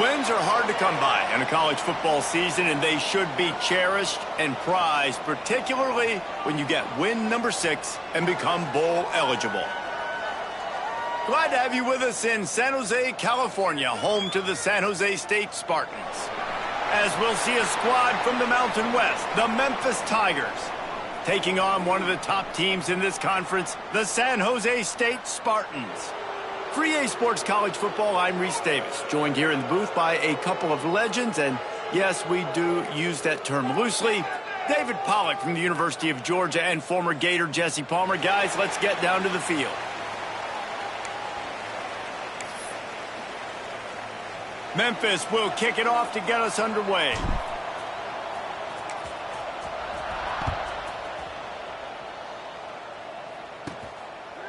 Wins are hard to come by in a college football season, and they should be cherished and prized, particularly when you get win number 6 and become bowl eligible. Glad to have you with us in San Jose, California, home to the San Jose State Spartans. As we'll see a squad from the Mountain West, the Memphis Tigers, taking on one of the top teams in this conference, the San Jose State Spartans. For EA Sports College Football, I'm Reese Davis, joined here in the booth by a couple of legends, and yes, we do use that term loosely. David Pollack from the University of Georgia and former Gator Jesse Palmer. Guys, let's get down to the field. Memphis will kick it off to get us underway.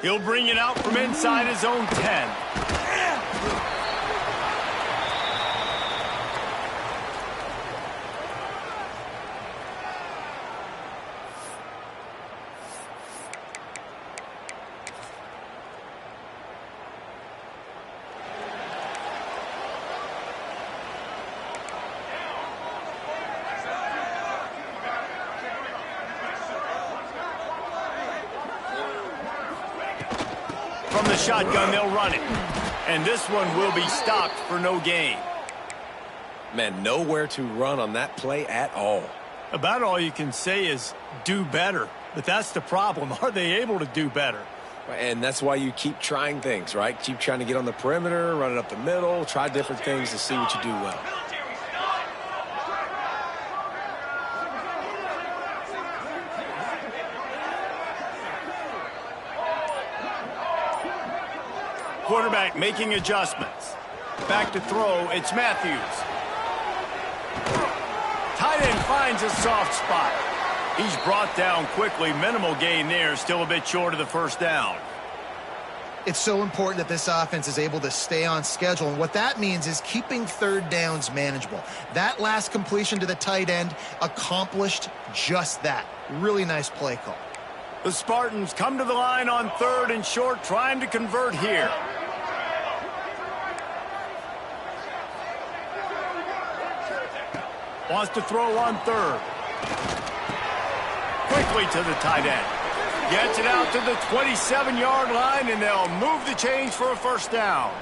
He'll bring it out from inside his own 10. From the shotgun, they'll run it. And this one will be stopped for no gain. Man, nowhere to run on that play at all. About all you can say is do better. But that's the problem. Are they able to do better? And that's why you keep trying things, right? Keep trying to get on the perimeter, run it up the middle, try different things to see what you do well. Quarterback making adjustments. Back to throw, it's Matthews. Tight end finds a soft spot. He's brought down quickly. Minimal gain there, still a bit short of the first down. It's so important that this offense is able to stay on schedule, and what that means is keeping third downs manageable. That last completion to the tight end accomplished just that. Really nice play call. The Spartans come to the line on 3rd and short, trying to convert here. Wants to throw on 3rd. Quickly to the tight end. Gets it out to the 27-yard line, and they'll move the chains for a first down.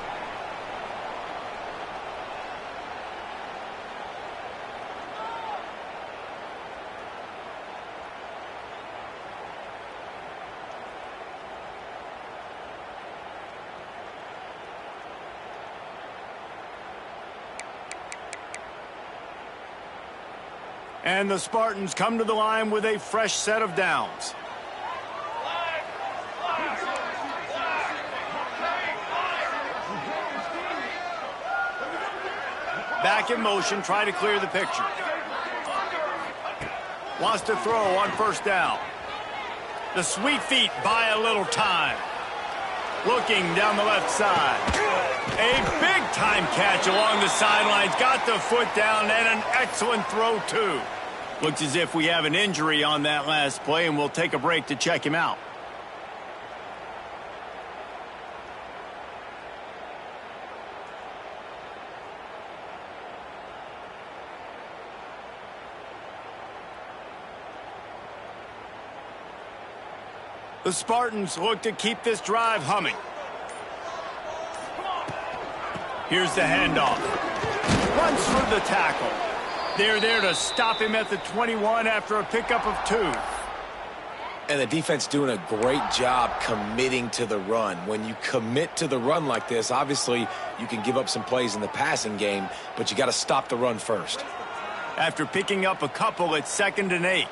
And the Spartans come to the line with a fresh set of downs. Back in motion, try to clear the picture. Wants to throw on first down. The sweet feet buy a little time. Looking down the left side. A big-time catch along the sidelines. Got the foot down and an excellent throw, too. Looks as if we have an injury on that last play, and we'll take a break to check him out. The Spartans look to keep this drive humming. Here's the handoff. Runs for the tackle. They're there to stop him at the 21 after a pickup of 2. And the defense doing a great job committing to the run. When you commit to the run like this, obviously you can give up some plays in the passing game, but you got to stop the run first. After picking up a couple, it's 2nd and 8.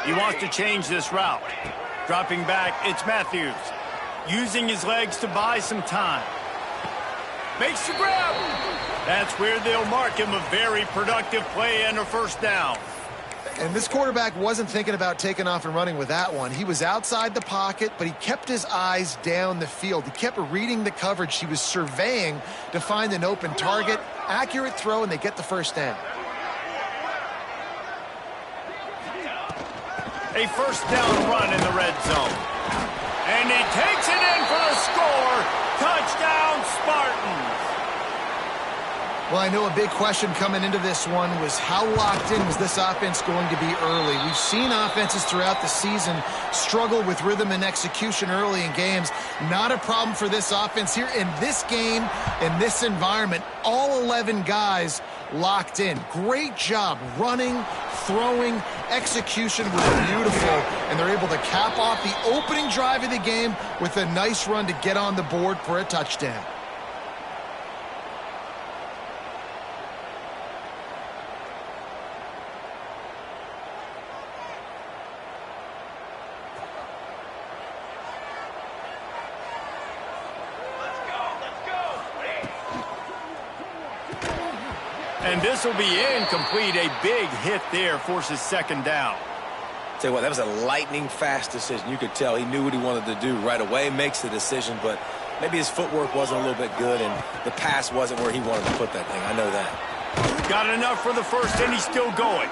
He wants to change this route. Dropping back, it's Matthews. Using his legs to buy some time. Makes the grab. That's where they'll mark him. A very productive play and a first down. And this quarterback wasn't thinking about taking off and running with that one. He was outside the pocket, but he kept his eyes down the field. He kept reading the coverage. He was surveying to find an open target. Accurate throw, and they get the first down. A first down run in the red zone. And he takes it in for the score. Touchdown, Spartans. Well, I know a big question coming into this one was how locked in was this offense going to be early? We've seen offenses throughout the season struggle with rhythm and execution early in games. Not a problem for this offense here. In this game, in this environment, all 11 guys locked in. Great job running, throwing, execution was beautiful, and they're able to cap off the opening drive of the game with a nice run to get on the board for a touchdown. And this will be incomplete. A big hit there forces second down. Tell you what, that was a lightning-fast decision. You could tell he knew what he wanted to do right away, makes the decision, but maybe his footwork wasn't a little bit good, and the pass wasn't where he wanted to put that thing. I know that. Got enough for the first, and he's still going.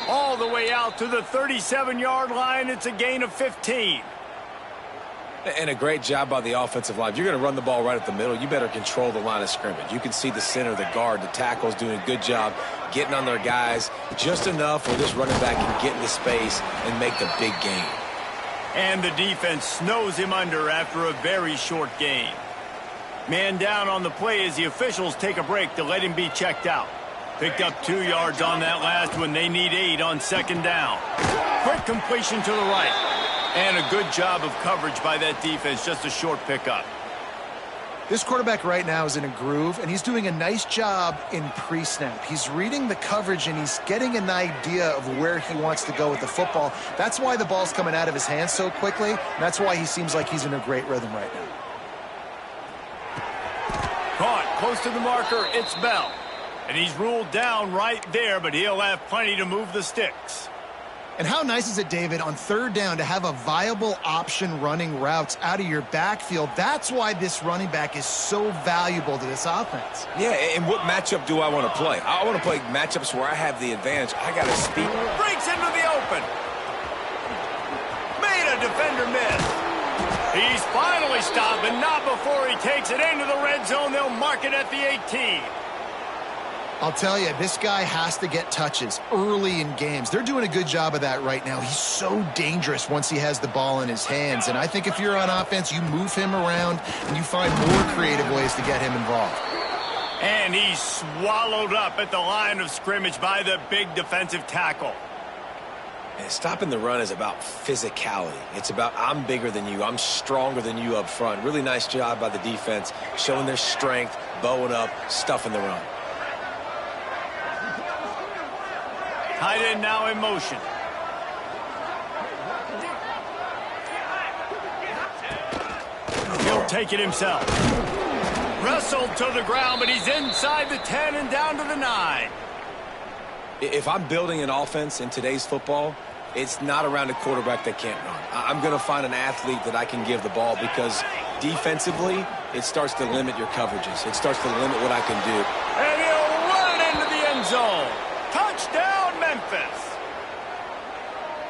All the way out to the 37-yard line. It's a gain of 15. And a great job by the offensive line. If you're going to run the ball right at the middle, you better control the line of scrimmage. You can see the center, the guard, the tackles doing a good job getting on their guys just enough where this running back can get into space and make the big gain. And the defense snows him under after a very short gain. Man down on the play as the officials take a break to let him be checked out. Picked up 2 yards on that last one. They need 8 on second down. Quick completion to the right. And a good job of coverage by that defense. Just a short pickup. This quarterback right now is in a groove, and he's doing a nice job in pre-snap. He's reading the coverage, and he's getting an idea of where he wants to go with the football. That's why the ball's coming out of his hands so quickly, and that's why he seems like he's in a great rhythm right now. Caught close to the marker. It's Bell. And he's ruled down right there, but he'll have plenty to move the sticks. And how nice is it, David, on third down to have a viable option running routes out of your backfield? That's why this running back is so valuable to this offense. Yeah, and what matchup do I want to play? I want to play matchups where I have the advantage. I got to speed. Breaks into the open. Made a defender miss. He's finally stopped, but not before he takes it into the red zone. They'll mark it at the 18. I'll tell you, this guy has to get touches early in games. They're doing a good job of that right now. He's so dangerous once he has the ball in his hands. And I think if you're on offense, you move him around and you find more creative ways to get him involved. And he's swallowed up at the line of scrimmage by the big defensive tackle. And stopping the run is about physicality. It's about I'm bigger than you. I'm stronger than you up front. Really nice job by the defense, showing their strength, bowing up, stuffing the run. Tight end now in motion. He'll take it himself. Wrestled to the ground, but he's inside the 10 and down to the 9. If I'm building an offense in today's football, it's not around a quarterback that can't run. I'm going to find an athlete that I can give the ball because defensively, it starts to limit your coverages. It starts to limit what I can do. And he'll run it into the end zone. Touchdown, Memphis.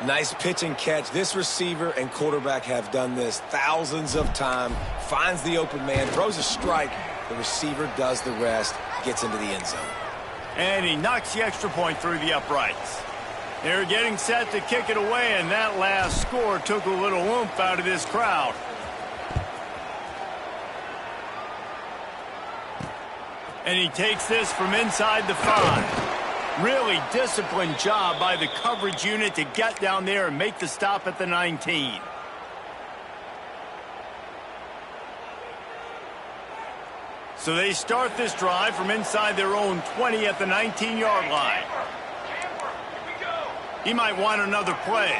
Nice pitch and catch. This receiver and quarterback have done this thousands of times. Finds the open man, throws a strike. The receiver does the rest, gets into the end zone. And he knocks the extra point through the uprights. They're getting set to kick it away, and that last score took a little oomph out of this crowd. And he takes this from inside the 5. Really disciplined job by the coverage unit to get down there and make the stop at the 19. So they start this drive from inside their own 20 at the 19-yard line. He might want another play.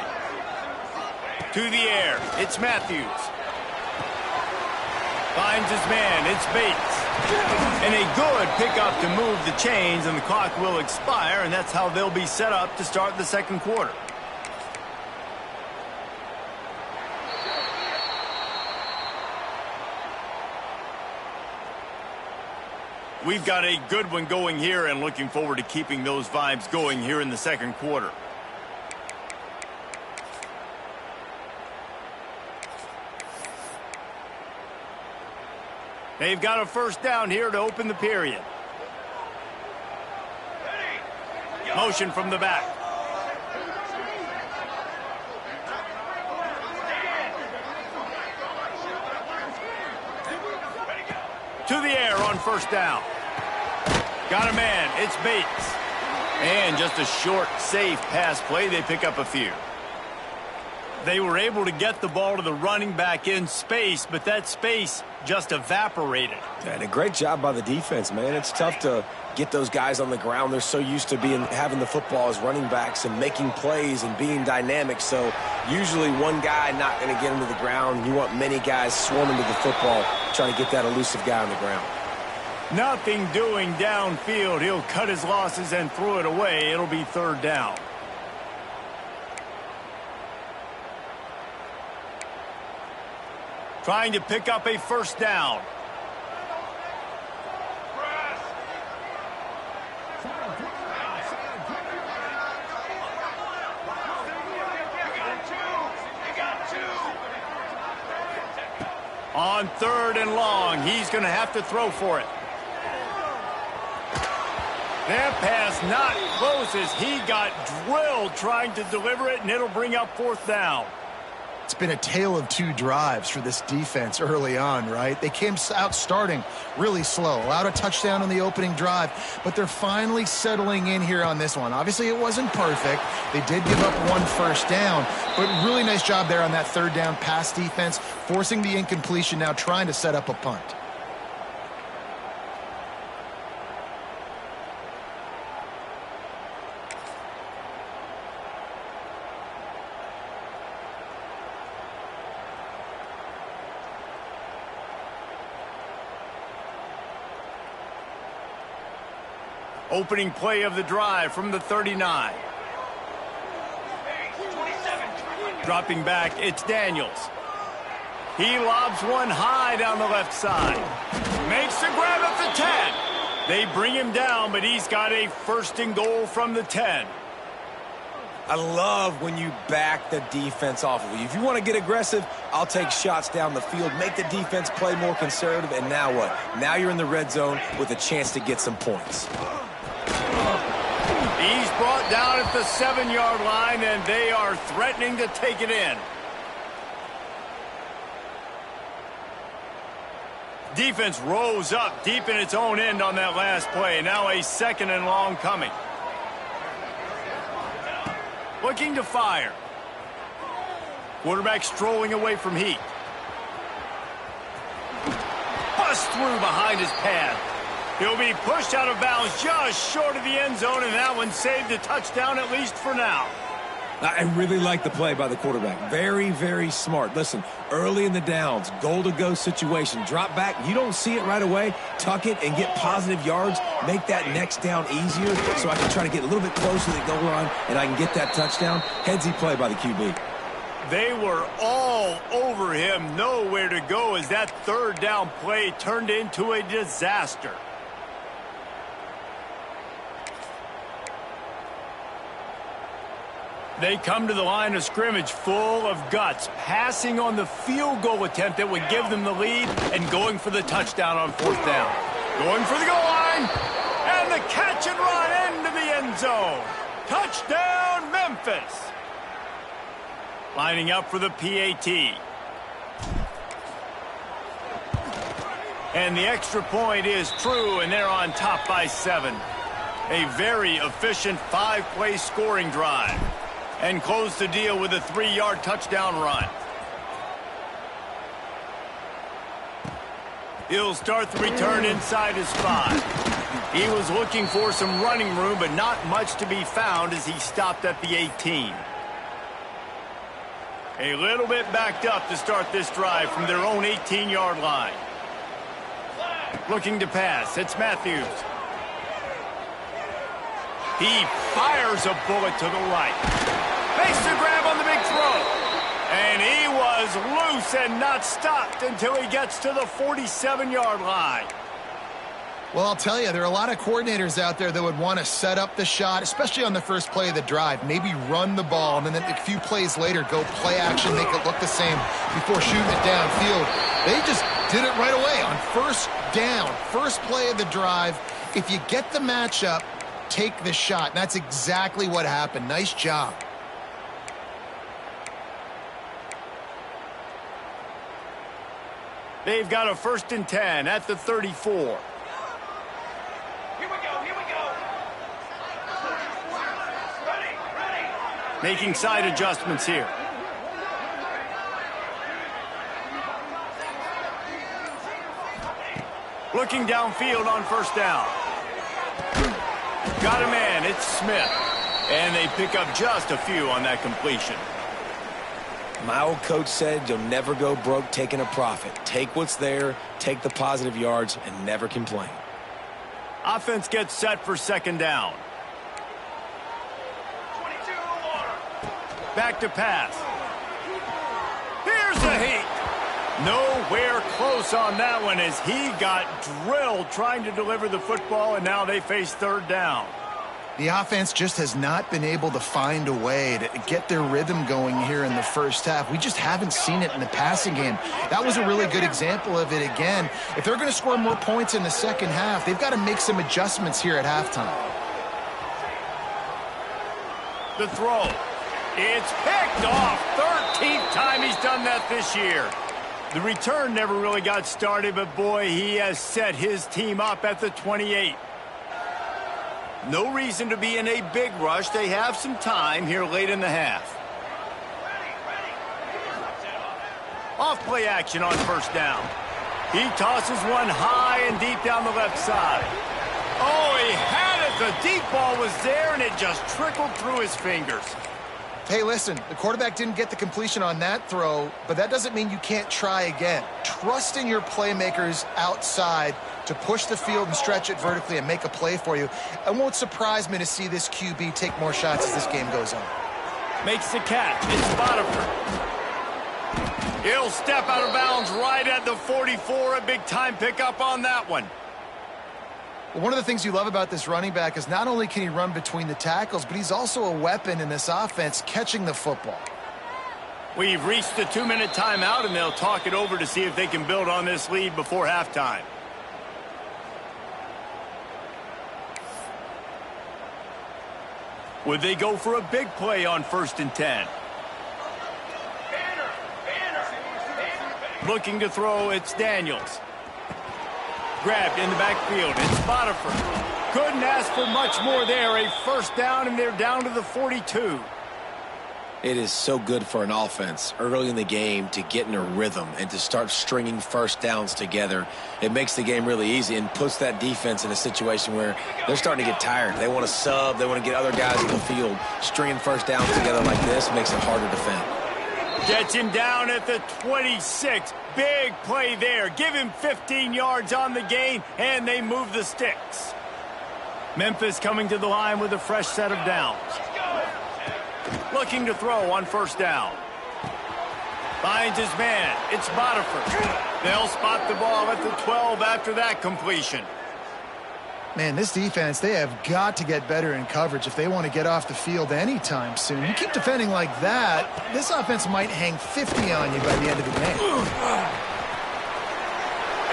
To the air. It's Matthews. Finds his man. It's Bates. And a good pickup to move the chains, and the clock will expire, and that's how they'll be set up to start the second quarter. We've got a good one going here, and looking forward to keeping those vibes going here in the second quarter. They've got a first down here to open the period. Motion from the back. To the air on first down. Got a man. It's Bates. And just a short, safe pass play. They pick up a few. They were able to get the ball to the running back in space, but that space just evaporated. And a great job by the defense, man. It's tough to get those guys on the ground. They're so used to having the football as running backs and making plays and being dynamic. So usually one guy not going to get him to the ground. You want many guys swarming to the football, trying to get that elusive guy on the ground. Nothing doing downfield. He'll cut his losses and throw it away. It'll be third down. Trying to pick up a first down. On third and long, he's going to have to throw for it. That pass not close as he got drilled trying to deliver it, and it'll bring up fourth down. It's been a tale of two drives for this defense early on, right? They came out starting really slow, allowed a touchdown on the opening drive, but they're finally settling in here on this one. Obviously, it wasn't perfect. They did give up one first down, but really nice job there on that third down pass defense, forcing the incompletion, now trying to set up a punt. Opening play of the drive from the 39. Dropping back, it's Daniels. He lobs one high down the left side. Makes the grab at the 10. They bring him down, but he's got a first and goal from the 10. I love when you back the defense off of you. If you want to get aggressive, I'll take shots down the field, make the defense play more conservative, and now what? Now you're in the red zone with a chance to get some points. He's brought down at the 7-yard line, and they are threatening to take it in. Defense rose up deep in its own end on that last play. Now a second and long coming. Looking to fire. Quarterback strolling away from heat. Bust through behind his pad. He'll be pushed out of bounds just short of the end zone, and that one saved a touchdown, at least for now. I really like the play by the quarterback. Very, very smart. Listen, early in the downs, goal-to-go situation. Drop back. You don't see it right away. Tuck it and get positive yards. Make that next down easier so I can try to get a little bit closer to the goal line and I can get that touchdown. Headsy play by the QB. They were all over him. Nowhere to go as that third down play turned into a disaster. They come to the line of scrimmage full of guts, passing on the field goal attempt that would give them the lead and going for the touchdown on fourth down. Going for the goal line, and the catch and run into the end zone. Touchdown, Memphis. Lining up for the PAT. And the extra point is true, and they're on top by 7. A very efficient 5-play scoring drive. And close the deal with a 3-yard touchdown run. He'll start the return inside his 5. He was looking for some running room, but not much to be found as he stopped at the 18. A little bit backed up to start this drive from their own 18-yard line. Looking to pass, it's Matthews. He fires a bullet to the right. Makes the grab on the big throw. And he was loose and not stopped until he gets to the 47-yard line. Well, I'll tell you, there are a lot of coordinators out there that would want to set up the shot, especially on the first play of the drive. Maybe run the ball, and then a few plays later, go play action, make it look the same before shooting it downfield. They just did it right away on first down, first play of the drive. If you get the matchup, take the shot. And that's exactly what happened. Nice job. They've got a 1st and 10 at the 34. Here we go. Ready. Making side adjustments here. Looking downfield on 1st down. Got a man, it's Smith. And they pick up just a few on that completion. My old coach said you'll never go broke taking a profit. Take what's there, take the positive yards, and never complain. Offense gets set for 2nd down. 22 Back to pass. Here's a heat. Nowhere close on that one as he got drilled trying to deliver the football, and now they face 3rd down. The offense just has not been able to find a way to get their rhythm going here in the first half. We just haven't seen it in the passing game. That was a really good example of it again. If they're going to score more points in the second half, they've got to make some adjustments here at halftime. The throw. It's picked off. 13th time he's done that this year. The return never really got started, but boy, he has set his team up at the 28. No reason to be in a big rush. They have some time here late in the half. Off play action on 1st down. He tosses one high and deep down the left side. Oh, he had it. The deep ball was there, and it just trickled through his fingers. Hey, listen, the quarterback didn't get the completion on that throw, but that doesn't mean you can't try again. Trust in your playmakers outside to push the field and stretch it vertically and make a play for you. It won't surprise me to see this QB take more shots as this game goes on. Makes the catch. It's Spotify. He'll step out of bounds right at the 44. A big-time pickup on that one. Well, one of the things you love about this running back is not only can he run between the tackles, but he's also a weapon in this offense catching the football. We've reached the 2-minute timeout, and they'll talk it over to see if they can build on this lead before halftime. Would they go for a big play on 1st and 10? Looking to throw, it's Daniels. Grabbed in the backfield, it's Spotify. Couldn't ask for much more there. A 1st down, and they're down to the 42. It is so good for an offense early in the game to get in a rhythm and to start stringing 1st downs together. It makes the game really easy and puts that defense in a situation where they're starting to get tired. They want to sub. They want to get other guys in the field. Stringing 1st downs together like this makes it harder to defend. Gets him down at the 26. Big play there. Give him 15 yards on the gain, and they move the sticks. Memphis coming to the line with a fresh set of downs. Looking to throw on 1st down. Finds his man. It's Spotify. They'll spot the ball at the 12 after that completion. Man, this defense, they have got to get better in coverage if they want to get off the field anytime soon. You keep defending like that, this offense might hang 50 on you by the end of the game.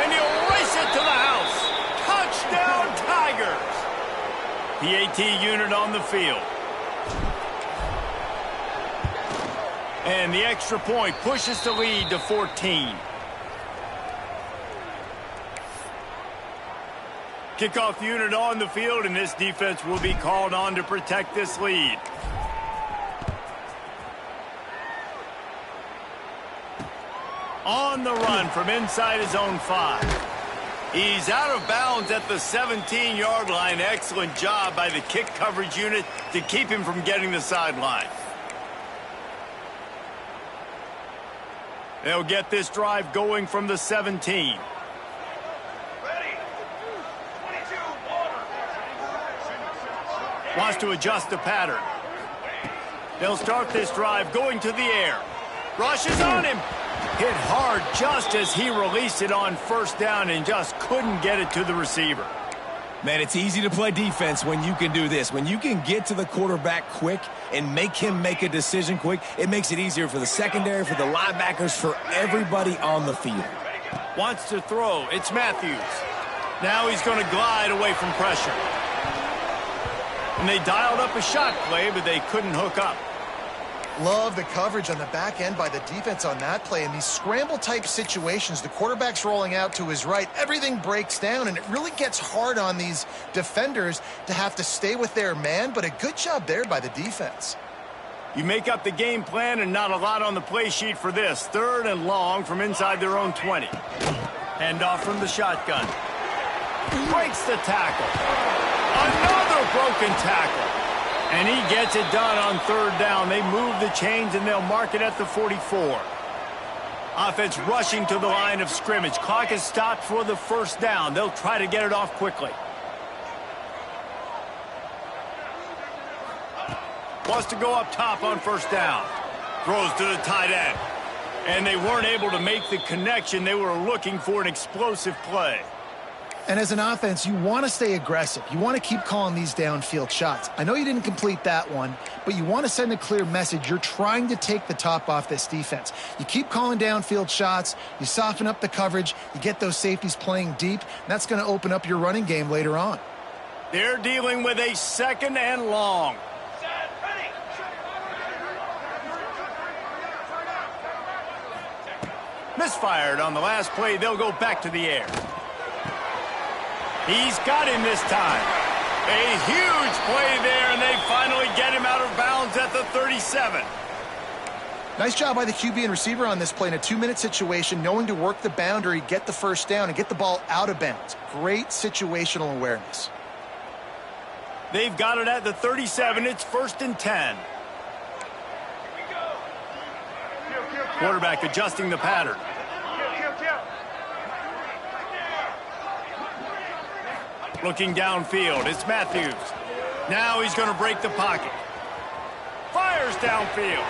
And he'll race it to the house. Touchdown, Tigers. PAT unit on the field. And the extra point pushes the lead to 14. Kickoff unit on the field, and this defense will be called on to protect this lead. On the run from inside his own 5. He's out of bounds at the 17-yard line. Excellent job by the kick coverage unit to keep him from getting the sideline. They'll get this drive going from the 17. Wants to adjust the pattern. They'll start this drive going to the air. Rushes on him. Hit hard just as he released it on 1st down and just couldn't get it to the receiver. Man, it's easy to play defense when you can do this. When you can get to the quarterback quick and make him make a decision quick, it makes it easier for the secondary, for the linebackers, for everybody on the field. Wants to throw. It's Matthews. Now he's going to glide away from pressure. And they dialed up a shot play, but they couldn't hook up. Love the coverage on the back end by the defense on that play. In these scramble-type situations, the quarterback's rolling out to his right. Everything breaks down, and it really gets hard on these defenders to have to stay with their man, but a good job there by the defense. You make up the game plan and not a lot on the play sheet for this. 3rd and long from inside their own 20. Handoff from the shotgun. Breaks the tackle. Another broken tackle. And he gets it done on 3rd down. They move the chains, and they'll mark it at the 44. Offense rushing to the line of scrimmage. Clock is stopped for the 1st down. They'll try to get it off quickly. Wants to go up top on 1st down. Throws to the tight end. And they weren't able to make the connection. They were looking for an explosive play. And as an offense, you want to stay aggressive. You want to keep calling these downfield shots. I know you didn't complete that one, but you want to send a clear message. You're trying to take the top off this defense. You keep calling downfield shots. You soften up the coverage. You get those safeties playing deep. And that's going to open up your running game later on. They're dealing with a 2nd and long. Misfired on the last play. They'll go back to the air. He's got him this time. A huge play there, and they finally get him out of bounds at the 37. Nice job by the QB and receiver on this play in a 2-minute situation, knowing to work the boundary, get the 1st down, and get the ball out of bounds. Great situational awareness. They've got it at the 37. It's 1st and 10. Quarterback adjusting the pattern. Looking downfield, it's Matthews. Now he's going to break the pocket. Fires downfield.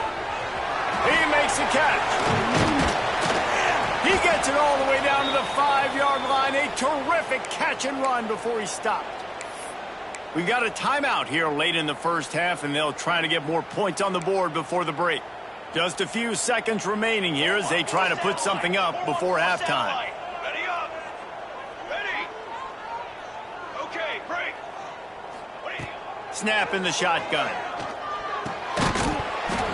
He makes a catch. He gets it all the way down to the 5-yard line. A terrific catch and run before he stopped. We got a timeout here late in the 1st half, and they'll try to get more points on the board before the break. Just a few seconds remaining here as they try to put something up before halftime. Ready up. Ready. Okay, break. Snap in the shotgun.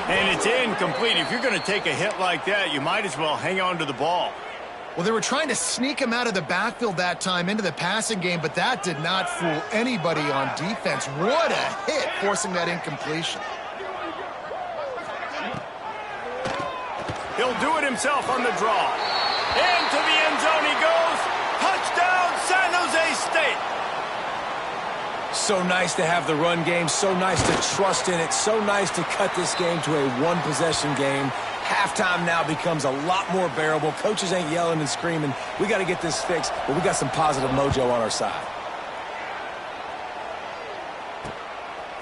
And it's incomplete. If you're going to take a hit like that, you might as well hang on to the ball. Well, they were trying to sneak him out of the backfield that time into the passing game, but that did not fool anybody on defense. What a hit, forcing that incompletion. He'll do it himself on the draw. Into the end zone he goes. Touchdown, San Jose State. So nice to have the run game. So nice to trust in it. So nice to cut this game to a 1-possession game. Halftime now becomes a lot more bearable. Coaches ain't yelling and screaming. We got to get this fixed, but we got some positive mojo on our side.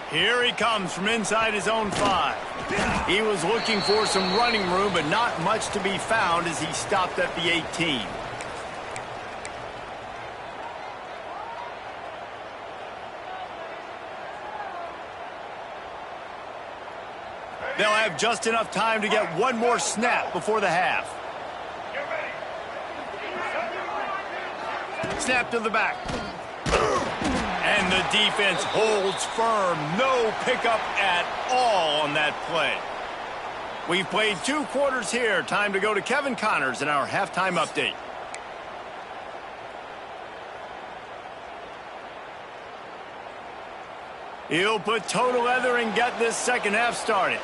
Here he comes from inside his own 5. He was looking for some running room, but not much to be found as he stopped at the 18. They'll have just enough time to get one more snap before the half. Snap to the back. And the defense holds firm. No pickup at all on that play. We've played 2 quarters here. Time to go to Kevin Connors in our halftime update. He'll put toe to leather and get this 2nd half started.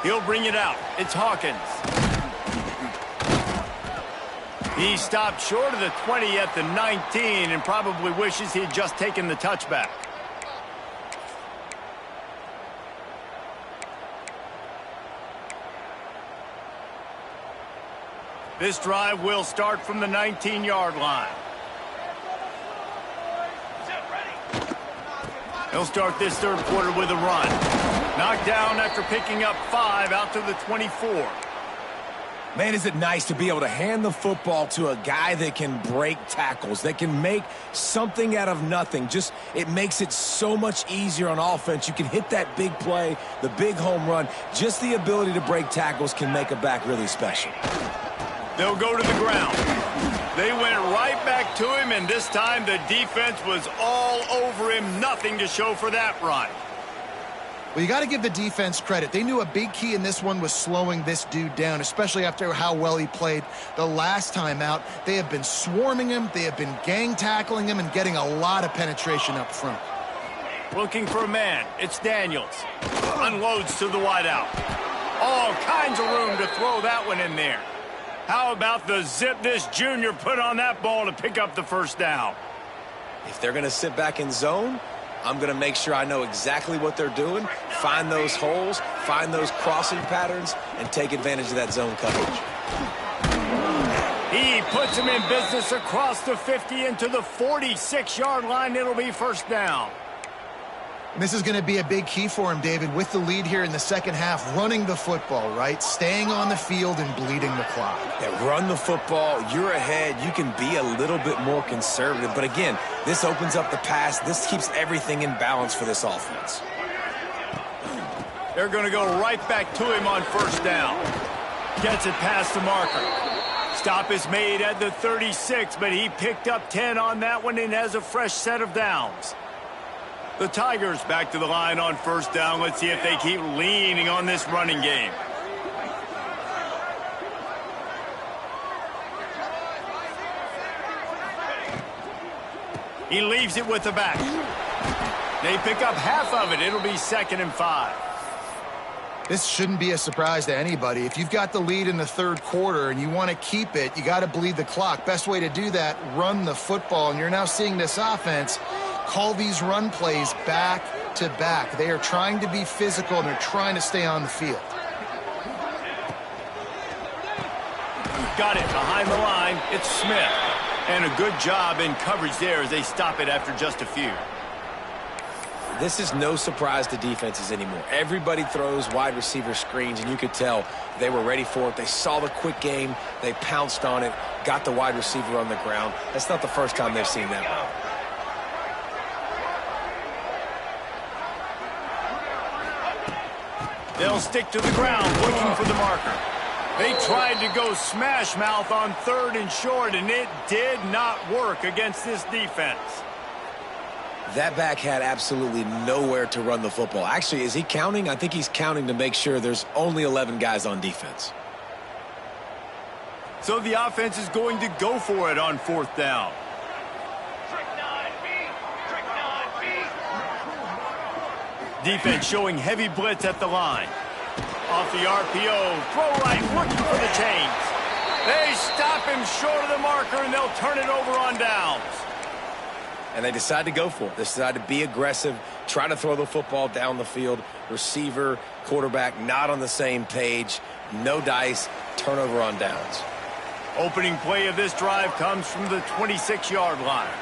He'll bring it out. It's Hawkins. He stopped short of the 20 at the 19 and probably wishes he had just taken the touchback. This drive will start from the 19-yard line. He'll start this 3rd quarter with a run. Knocked down after picking up 5 out to the 24. Man, is it nice to be able to hand the football to a guy that can break tackles, that can make something out of nothing. Just, it makes it so much easier on offense. You can hit that big play, the big home run. Just the ability to break tackles can make a back really special. They'll go to the ground. They went right back to him, and this time the defense was all over him. Nothing to show for that run. Well, you got to give the defense credit. They knew a big key in this one was slowing this dude down, especially after how well he played the last time out. They have been swarming him. They have been gang tackling him and getting a lot of penetration up front. Looking for a man. It's Daniels. Unloads to the wideout. All kinds of room to throw that one in there. How about the zip this junior put on that ball to pick up the first down? If they're going to sit back in zone, I'm going to make sure I know exactly what they're doing, find those holes, find those crossing patterns, and take advantage of that zone coverage. He puts him in business across the 50 into the 46-yard line. It'll be first down. This is going to be a big key for him, David, with the lead here in the second half, running the football, right? Staying on the field and bleeding the clock. Yeah, run the football. You're ahead. You can be a little bit more conservative. But again, this opens up the pass. This keeps everything in balance for this offense. They're going to go right back to him on first down. Gets it past the marker. Stop is made at the 36, but he picked up 10 on that one and has a fresh set of downs. The Tigers back to the line on first down. Let's see if they keep leaning on this running game. He leaves it with the back. They pick up half of it. It'll be 2nd and 5. This shouldn't be a surprise to anybody. If you've got the lead in the third quarter and you want to keep it, you got to bleed the clock. Best way to do that, run the football. And you're now seeing this offense call these run plays back to back. They are trying to be physical, and they're trying to stay on the field. Got it behind the line. It's Smith. And a good job in coverage there as they stop it after just a few. This is no surprise to defenses anymore. Everybody throws wide receiver screens, and you could tell they were ready for it. They saw the quick game. They pounced on it, got the wide receiver on the ground. That's not the first time they've seen that one. They'll stick to the ground looking for the marker. They tried to go smash mouth on 3rd and short, and it did not work against this defense. That back had absolutely nowhere to run the football. Actually, is he counting? I think he's counting to make sure there's only 11 guys on defense. So the offense is going to go for it on 4th down. Defense showing heavy blitz at the line. Off the RPO, throw right, looking for the chains. They stop him short of the marker, and they'll turn it over on downs. And they decide to go for it. They decide to be aggressive, try to throw the football down the field. Receiver, quarterback, not on the same page. No dice, turnover on downs. Opening play of this drive comes from the 26-yard line.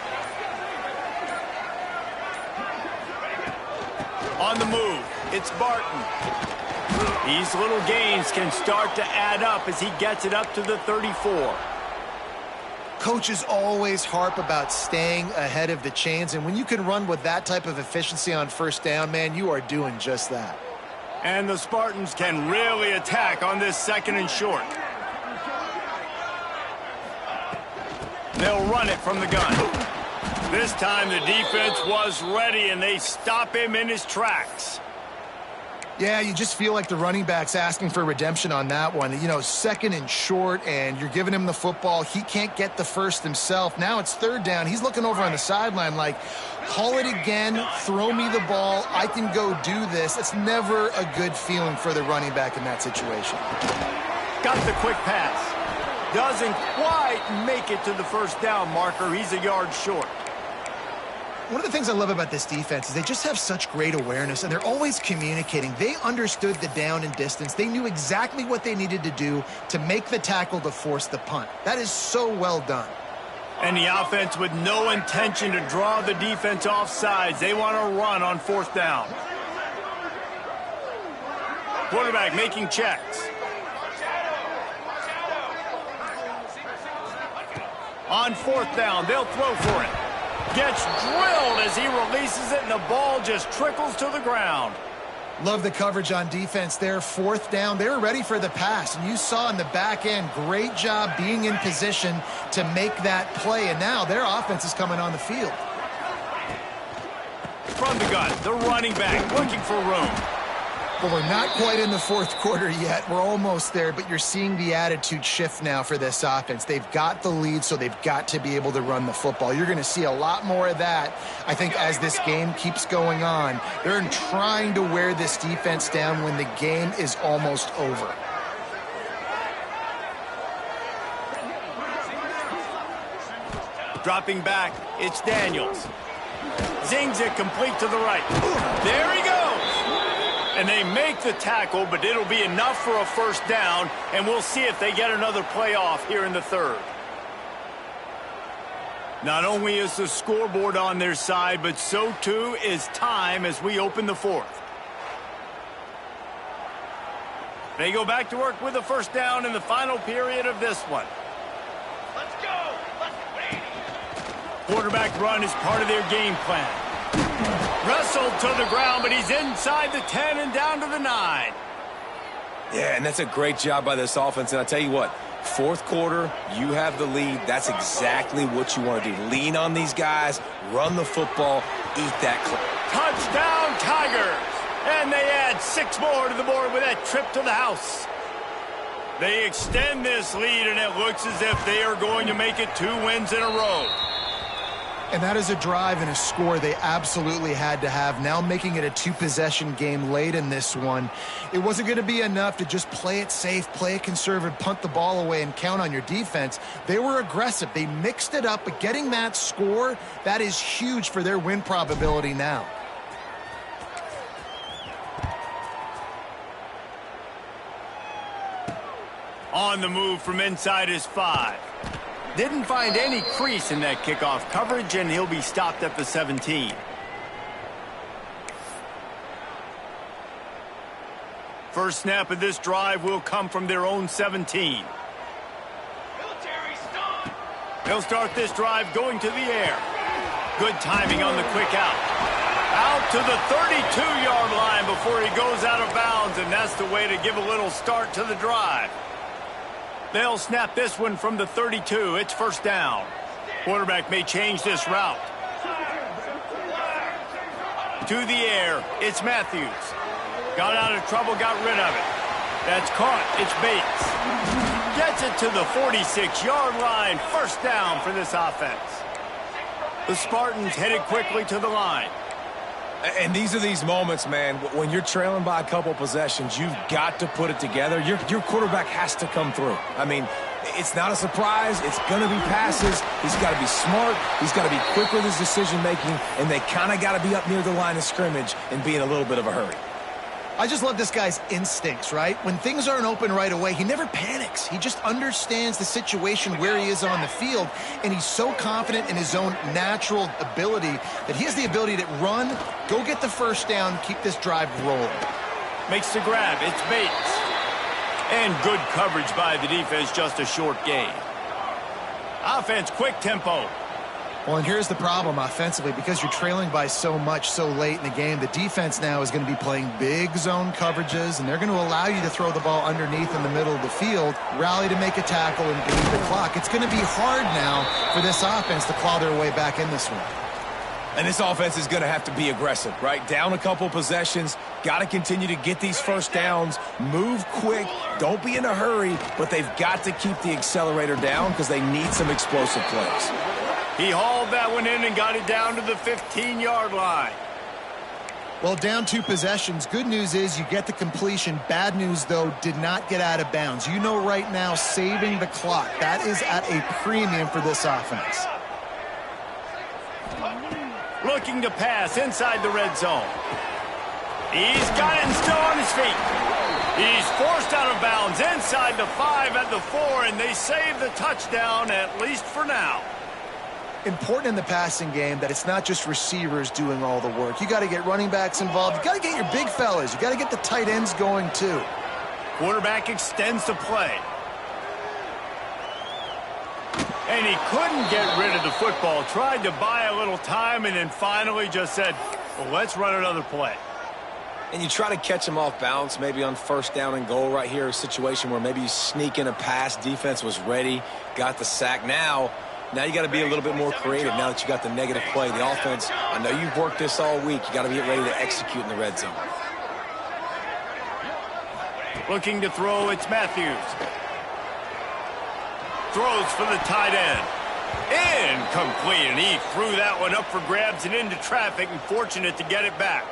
On the move, it's Barton. These little gains can start to add up as he gets it up to the 34. Coaches always harp about staying ahead of the chains, and when you can run with that type of efficiency on first down, man, you are doing just that. And the Spartans can really attack on this 2nd and short. They'll run it from the gun. This time the defense was ready, and they stop him in his tracks. Yeah, you just feel like the running back's asking for redemption on that one. You know, 2nd and short, and you're giving him the football. He can't get the first himself. Now it's 3rd down. He's looking over on the sideline like, call it again, throw me the ball, I can go do this. It's never a good feeling for the running back in that situation. Got the quick pass. Doesn't quite make it to the first down marker. He's a yard short. One of the things I love about this defense is they just have such great awareness, and they're always communicating. They understood the down and distance. They knew exactly what they needed to do to make the tackle to force the punt. That is so well done. And the offense with no intention to draw the defense off sides. They want to run on 4th down. Quarterback making checks. On fourth down, they'll throw for it. Gets drilled as he releases it, and the ball just trickles to the ground. Love the coverage on defense there. Fourth down, they were ready for the pass. And you saw in the back end, great job being in position to make that play. And now their offense is coming on the field. From the gun, the running back looking for room. Well, we're not quite in the fourth quarter yet. We're almost there, but you're seeing the attitude shift now for this offense. They've got the lead, so they've got to be able to run the football. You're going to see a lot more of that, I think, as this game keeps going on. They're trying to wear this defense down when the game is almost over. Dropping back, it's Daniels. Zings it complete to the right. There he goes. And they make the tackle, but it'll be enough for a first down, and we'll see if they get another play off here in the third. Not only is the scoreboard on their side, but so too is time as we open the fourth. They go back to work with a first down in the final period of this one. Let's go! Let's Quarterback run is part of their game plan. Wrestled to the ground, but he's inside the 10 and down to the 9. Yeah, and that's a great job by this offense. And I tell you what, fourth quarter, you have the lead. That's exactly what you want to do. Lean on these guys, run the football, eat that clock. Touchdown, Tigers! And they add 6 more to the board with that trip to the house. They extend this lead, and it looks as if they are going to make it 2 wins in a row. And that is a drive and a score they absolutely had to have. Now making it a 2-possession game late in this one. It wasn't going to be enough to just play it safe, play it conservative, punt the ball away, and count on your defense. They were aggressive. They mixed it up, but getting that score, that is huge for their win probability now. On the move from inside his 5. Didn't find any crease in that kickoff coverage, and he'll be stopped at the 17. First snap of this drive will come from their own 17. Military stun! They'll start this drive going to the air. Good timing on the quick out. Out to the 32-yard line before he goes out of bounds, and that's the way to give a little start to the drive. They'll snap this one from the 32. It's first down. Quarterback may change this route. To the air, it's Matthews. Got out of trouble, got rid of it. That's caught. It's Bates. Gets it to the 46-yard line. First down for this offense. The Spartans headed quickly to the line. And these are these moments, man, when you're trailing by a couple possessions, you've got to put it together. Your quarterback has to come through. I mean, it's not a surprise. It's going to be passes. He's got to be smart. He's got to be quick with his decision-making, and they kind of got to be up near the line of scrimmage and be in a little bit of a hurry. I just love this guy's instincts, right? When things aren't open right away, he never panics. He just understands the situation where he is on the field, and he's so confident in his own natural ability that he has the ability to run, go get the first down, keep this drive rolling. Makes the grab. It's Bates. And good coverage by the defense, just a short gain. Offense, quick tempo. Well, and here's the problem offensively. Because you're trailing by so much so late in the game, the defense now is going to be playing big zone coverages, and they're going to allow you to throw the ball underneath in the middle of the field, rally to make a tackle, and beat the clock. It's going to be hard now for this offense to claw their way back in this one. And this offense is going to have to be aggressive, right? Down a couple possessions, got to continue to get these first downs, move quick, don't be in a hurry, but they've got to keep the accelerator down because they need some explosive plays. He hauled that one in and got it down to the 15-yard line. Well, down 2 possessions. Good news is you get the completion. Bad news, though, did not get out of bounds. You know right now, saving the clock. That is at a premium for this offense. Looking to pass inside the red zone. He's got it and still on his feet. He's forced out of bounds inside the 5 at the 4, and they save the touchdown, at least for now. Important in the passing game that it's not just receivers doing all the work. You got to get running backs involved. You got to get your big fellas. You got to get the tight ends going too. Quarterback extends the play. And he couldn't get rid of the football. Tried to buy a little time and then finally just said, well, let's run another play. And you try to catch him off balance, maybe on first down and goal right here, a situation where maybe you sneak in a pass, defense was ready, got the sack. Now you got to be a little bit more creative now that you got the negative play. The offense, I know you've worked this all week. You got to get ready to execute in the red zone. Looking to throw, it's Matthews. Throws for the tight end. Incomplete, and he threw that one up for grabs and into traffic, and fortunate to get it back.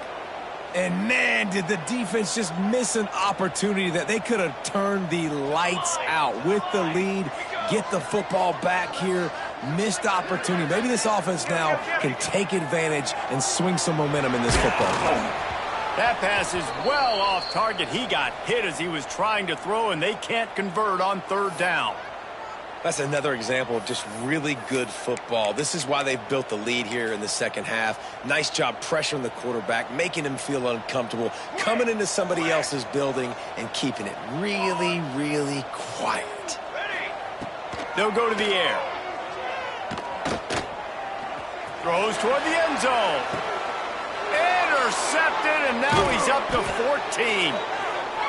And, man, did the defense just miss an opportunity that they could have turned the lights out with the lead, get the football back here, missed opportunity. Maybe this offense now can take advantage and swing some momentum in this football game. That pass is well off target. He got hit as he was trying to throw, and they can't convert on third down. That's another example of just really good football. This is why they've built the lead here in the second half. Nice job pressuring the quarterback, making him feel uncomfortable, coming into somebody else's building and keeping it really, really quiet. They'll go to the air. Throws toward the end zone. Intercepted, and now he's up to 14.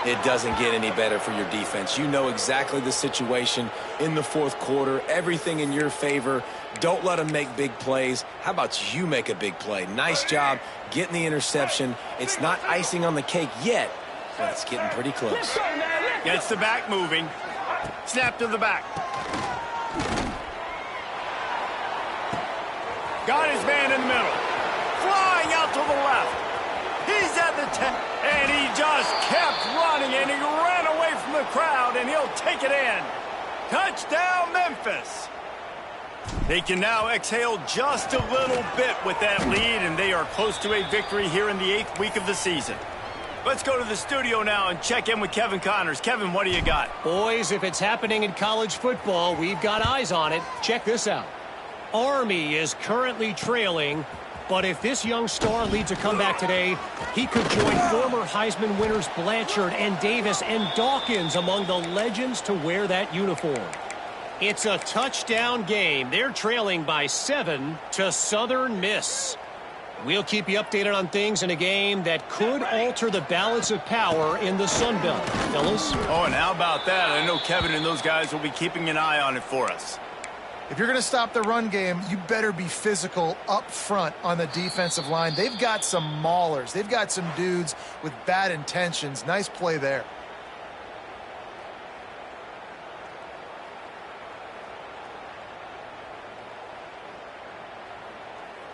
It doesn't get any better for your defense. You know exactly the situation in the fourth quarter. Everything in your favor. Don't let them make big plays. How about you make a big play? Nice job getting the interception. It's not icing on the cake yet, but it's getting pretty close. Gets the back moving. Snap to the back. Got his man in the middle. Flying out to the left. He's at the 10, and he just kept running, and he ran away from the crowd, and he'll take it in. Touchdown, Memphis. They can now exhale just a little bit with that lead, and they are close to a victory here in the 8th week of the season. Let's go to the studio now and check in with Kevin Connors. Kevin, what do you got? Boys, if it's happening in college football, we've got eyes on it. Check this out. Army is currently trailing, but if this young star leads a comeback today, he could join former Heisman winners Blanchard and Davis and Dawkins among the legends to wear that uniform. It's a touchdown game. They're trailing by 7 to Southern Miss. We'll keep you updated on things in a game that could alter the balance of power in the Sun Belt, fellas. Oh, and how about that? I know Kevin and those guys will be keeping an eye on it for us. If you're going to stop the run game, you better be physical up front on the defensive line. They've got some maulers. They've got some dudes with bad intentions. Nice play there.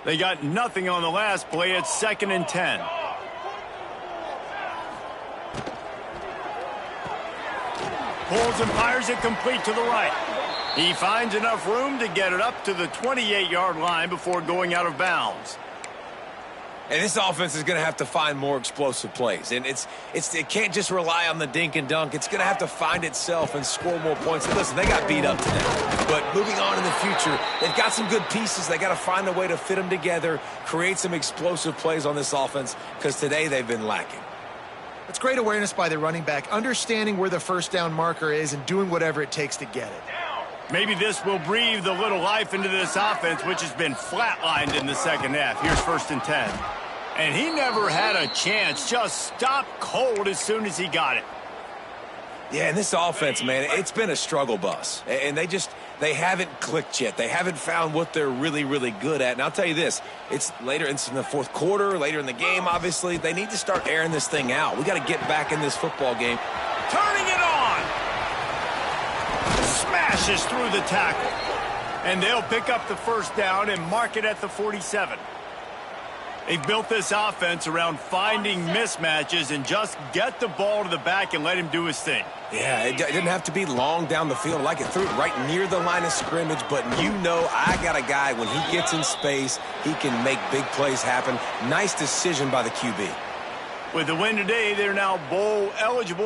They got nothing on the last play. It's 2nd and 10. Pulls and fires it complete to the right. He finds enough room to get it up to the 28-yard line before going out of bounds. And this offense is going to have to find more explosive plays. And it can't just rely on the dink and dunk. It's going to have to find itself and score more points. And listen, they got beat up today. But moving on in the future, they've got some good pieces. They got to find a way to fit them together, create some explosive plays on this offense, because today they've been lacking. It's great awareness by the running back, understanding where the first down marker is and doing whatever it takes to get it. Maybe this will breathe a little life into this offense, which has been flatlined in the second half. Here's 1st and 10. And he never had a chance. Just stopped cold as soon as he got it. Yeah, and this offense, man, it's been a struggle bus. And they haven't clicked yet. They haven't found what they're really, really good at. And I'll tell you this, it's in the fourth quarter, later in the game, obviously. They need to start airing this thing out. We got to get back in this football game. Turning it on. Smashes through the tackle. And they'll pick up the first down and mark it at the 47. They've built this offense around finding mismatches and just get the ball to the back and let him do his thing. Yeah, it didn't have to be long down the field. Like it threw it right near the line of scrimmage, but you know I got a guy, when he gets in space, he can make big plays happen. Nice decision by the QB. With the win today, they're now bowl eligible.